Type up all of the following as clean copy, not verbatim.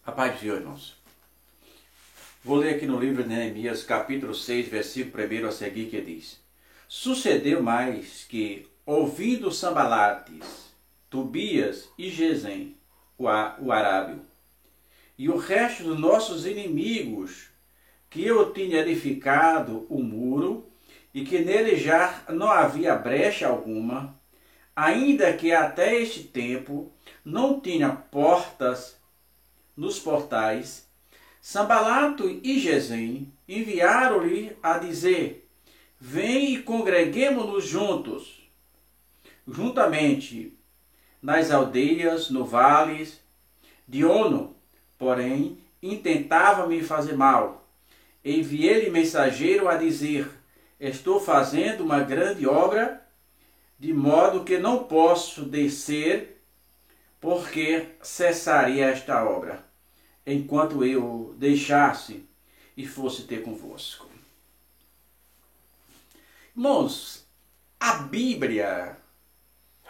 A paz do Senhor, irmãos. Vou ler aqui no livro de Neemias, capítulo 6, versículo 1 a seguir, que diz: Sucedeu mais que, ouvindo Sanbalates, Tobias e Gesem, o arábio, e o resto dos nossos inimigos, que eu tinha edificado o muro, e que nele já não havia brecha alguma, ainda que até este tempo não tinha portas nos portais, Sanbalato e Gesem enviaram-lhe a dizer: Vem e congreguemo-nos juntos, juntamente nas aldeias, no vale de Ono. Porém, intentava me fazer mal. Enviei-lhe mensageiro a dizer: Estou fazendo uma grande obra, de modo que não posso descer, porque cessaria esta obra, enquanto eu deixasse e fosse ter convosco. Irmãos, a Bíblia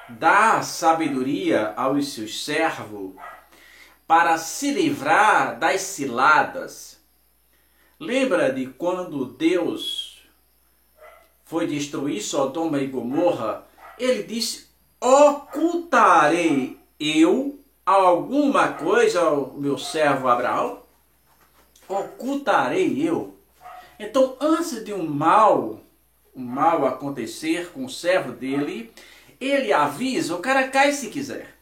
dá sabedoria aos seus servos para se livrar das ciladas. Lembra de quando Deus foi destruir Sodoma e Gomorra? Ele disse: ocultarei eu alguma coisa ao meu servo Abraão? Ocultarei eu? Então, antes de um mal acontecer com o servo dele, ele avisa: o cara cai se quiser.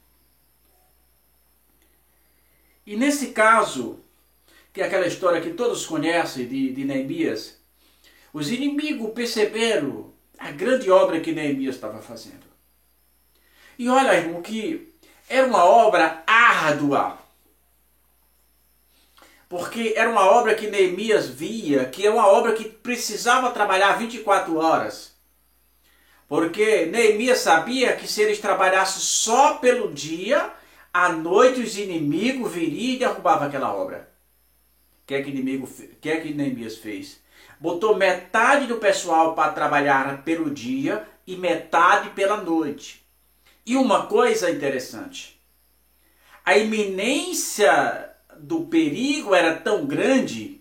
E nesse caso, que é aquela história que todos conhecem de Neemias, os inimigos perceberam a grande obra que Neemias estava fazendo. E olha, irmão, que era uma obra árdua, porque era uma obra que Neemias via, que é uma obra que precisava trabalhar 24 horas. Porque Neemias sabia que se eles trabalhassem só pelo dia, à noite os inimigos viriam e derrubavam aquela obra. O que é que Neemias fez? Botou metade do pessoal para trabalhar pelo dia e metade pela noite. E uma coisa interessante: a iminência do perigo era tão grande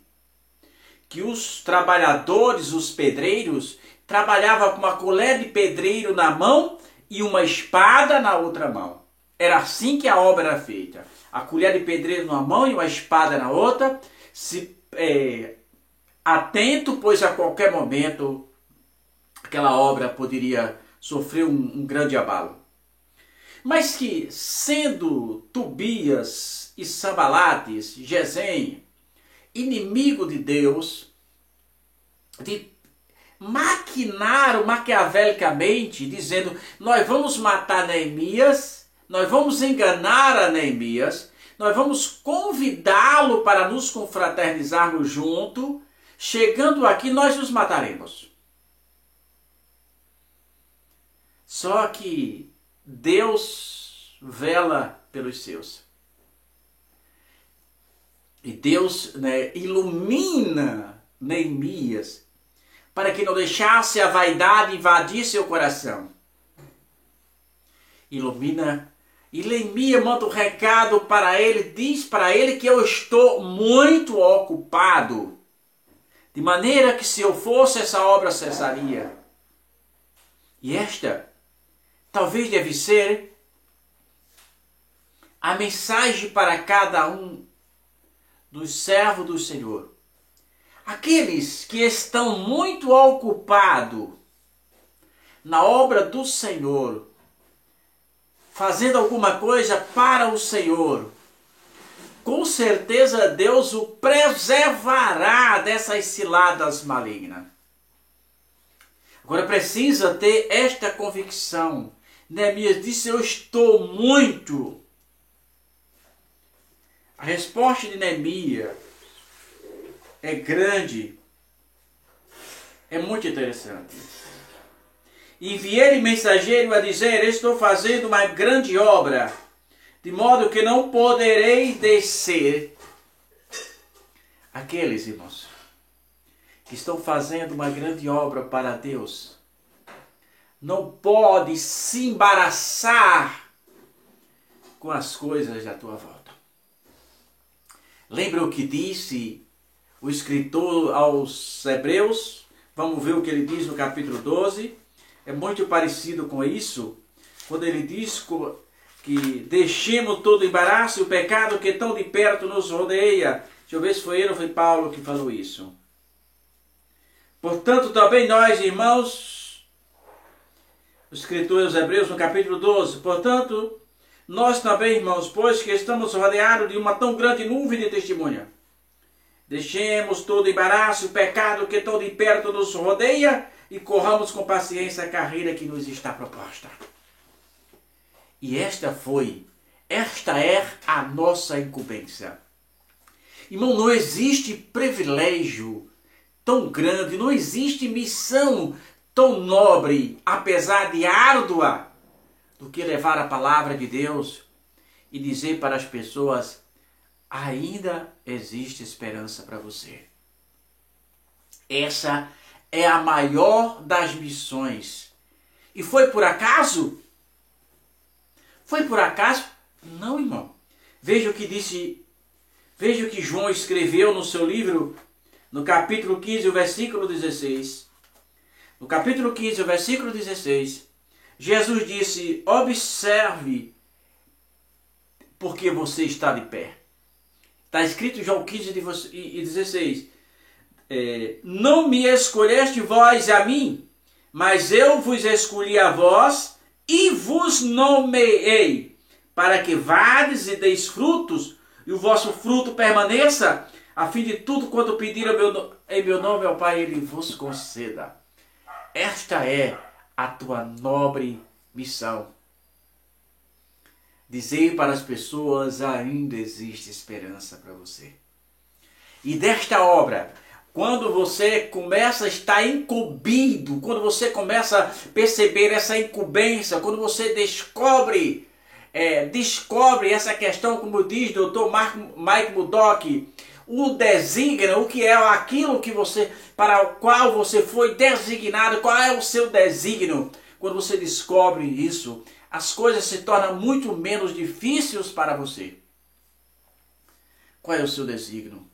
que os trabalhadores, os pedreiros, trabalhavam com uma colher de pedreiro na mão e uma espada na outra mão. Era assim que a obra era feita. A colher de pedreiro numa mão e uma espada na outra, atento, pois a qualquer momento aquela obra poderia sofrer um grande abalo. Mas que, sendo Tobias e Sanbalates, Gesem, inimigo de Deus, maquinaram maquiavelicamente, dizendo: nós vamos matar Neemias, nós vamos enganar a Neemias, nós vamos convidá-lo para nos confraternizarmos junto, chegando aqui nós nos mataremos. Só que Deus vela pelos seus. E Deus, ilumina Neemias para que não deixasse a vaidade invadir seu coração. Ilumina. E Neemias manda um recado para ele, diz para ele que eu estou muito ocupado, de maneira que se eu fosse essa obra cessaria. E esta talvez deve ser a mensagem para cada um dos servos do Senhor. Aqueles que estão muito ocupados na obra do Senhor, fazendo alguma coisa para o Senhor, com certeza Deus o preservará dessas ciladas malignas. Agora precisa ter esta convicção. Neemias disse: eu estou muito. A resposta de Neemias é grande, é muito interessante. Enviei-lhe mensageiro a dizer: estou fazendo uma grande obra, de modo que não poderei descer. Aqueles, irmãos, que estão fazendo uma grande obra para Deus, não pode se embaraçar com as coisas da tua volta. Lembra o que disse o escritor aos Hebreus? Vamos ver o que ele diz no capítulo 12. É muito parecido com isso, quando ele diz que deixemos todo o embaraço e o pecado que tão de perto nos rodeia. Deixa eu ver se foi ele ou foi Paulo que falou isso. Portanto, também nós, irmãos, o escritor aos Hebreus no capítulo 12, portanto, nós também, irmãos, pois que estamos rodeados de uma tão grande nuvem de testemunha, deixemos todo o embaraço e o pecado que tão de perto nos rodeia e corramos com paciência a carreira que nos está proposta. E esta é a nossa incumbência. Irmão, não existe privilégio tão grande, não existe missão tão nobre, apesar de árdua, do que levar a palavra de Deus e dizer para as pessoas: ainda existe esperança para você. Essa é a maior das missões. E foi por acaso? Foi por acaso? Não, irmão. Veja o que João escreveu no seu livro, no capítulo 15, o versículo 16. No capítulo 15, o versículo 16, Jesus disse: observe porque você está de pé. Está escrito em João 15 e 16. Não me escolheste vós a mim, mas eu vos escolhi a vós e vos nomeei, para que vades e deis frutos, e o vosso fruto permaneça, a fim de tudo quanto pedir em meu nome ao Pai, Ele vos conceda. Esta é a tua nobre missão. Dizer para as pessoas: ainda existe esperança para você. E desta obra, quando você começa a estar incumbido, quando você começa a perceber essa incumbência, quando você descobre essa questão, como diz o Dr. Mike Murdock, o designa, o que é aquilo que para o qual você foi designado, qual é o seu designo. Quando você descobre isso, as coisas se tornam muito menos difíceis para você. Qual é o seu designo?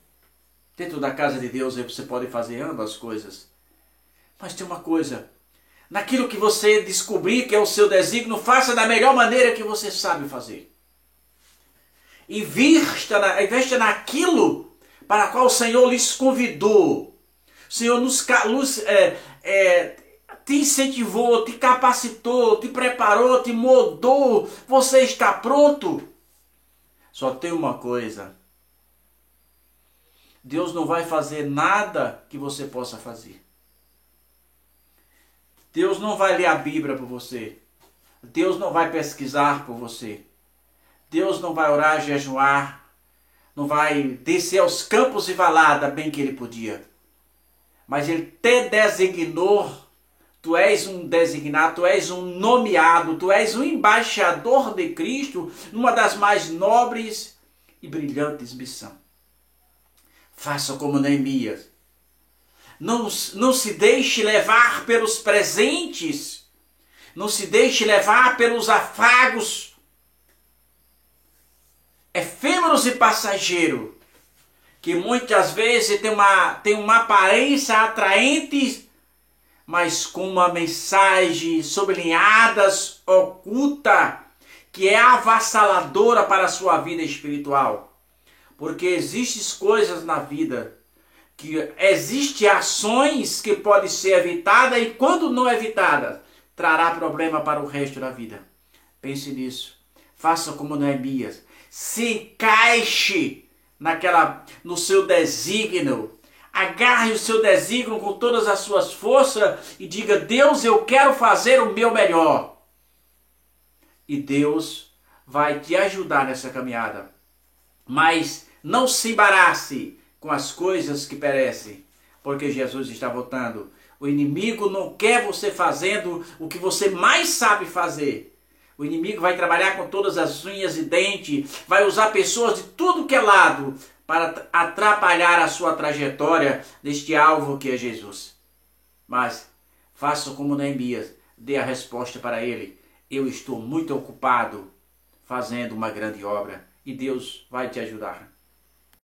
Dentro da casa de Deus você pode fazer ambas coisas. Mas tem uma coisa: naquilo que você descobrir que é o seu designo, faça da melhor maneira que você sabe fazer. Investa naquilo para qual o Senhor lhes convidou. O Senhor te incentivou, te capacitou, te preparou, te moldou. Você está pronto. Só tem uma coisa: Deus não vai fazer nada que você possa fazer. Deus não vai ler a Bíblia por você. Deus não vai pesquisar por você. Deus não vai orar, jejuar. Não vai descer aos campos e valada, bem que Ele podia. Mas Ele te designou. Tu és um designado, tu és um nomeado, tu és um embaixador de Cristo numa das mais nobres e brilhantes missões. Faça como Neemias. Não se deixe levar pelos presentes. Não se deixe levar pelos afagos efêmeros e passageiros, que muitas vezes tem uma aparência atraente, mas com uma mensagem sublinhadas, oculta, que é avassaladora para a sua vida espiritual. Porque existem coisas na vida, que existem ações que podem ser evitadas, e quando não evitadas, trará problema para o resto da vida. Pense nisso. Faça como Neemias. Se encaixe no seu desígnio. Agarre o seu desígnio com todas as suas forças e diga: Deus, eu quero fazer o meu melhor. E Deus vai te ajudar nessa caminhada. Mas não se embarace com as coisas que perecem, porque Jesus está voltando. O inimigo não quer você fazendo o que você mais sabe fazer. O inimigo vai trabalhar com todas as unhas e dentes, vai usar pessoas de tudo que é lado para atrapalhar a sua trajetória deste alvo que é Jesus. Mas faça como Neemias, dê a resposta para ele: eu estou muito ocupado fazendo uma grande obra, e Deus vai te ajudar.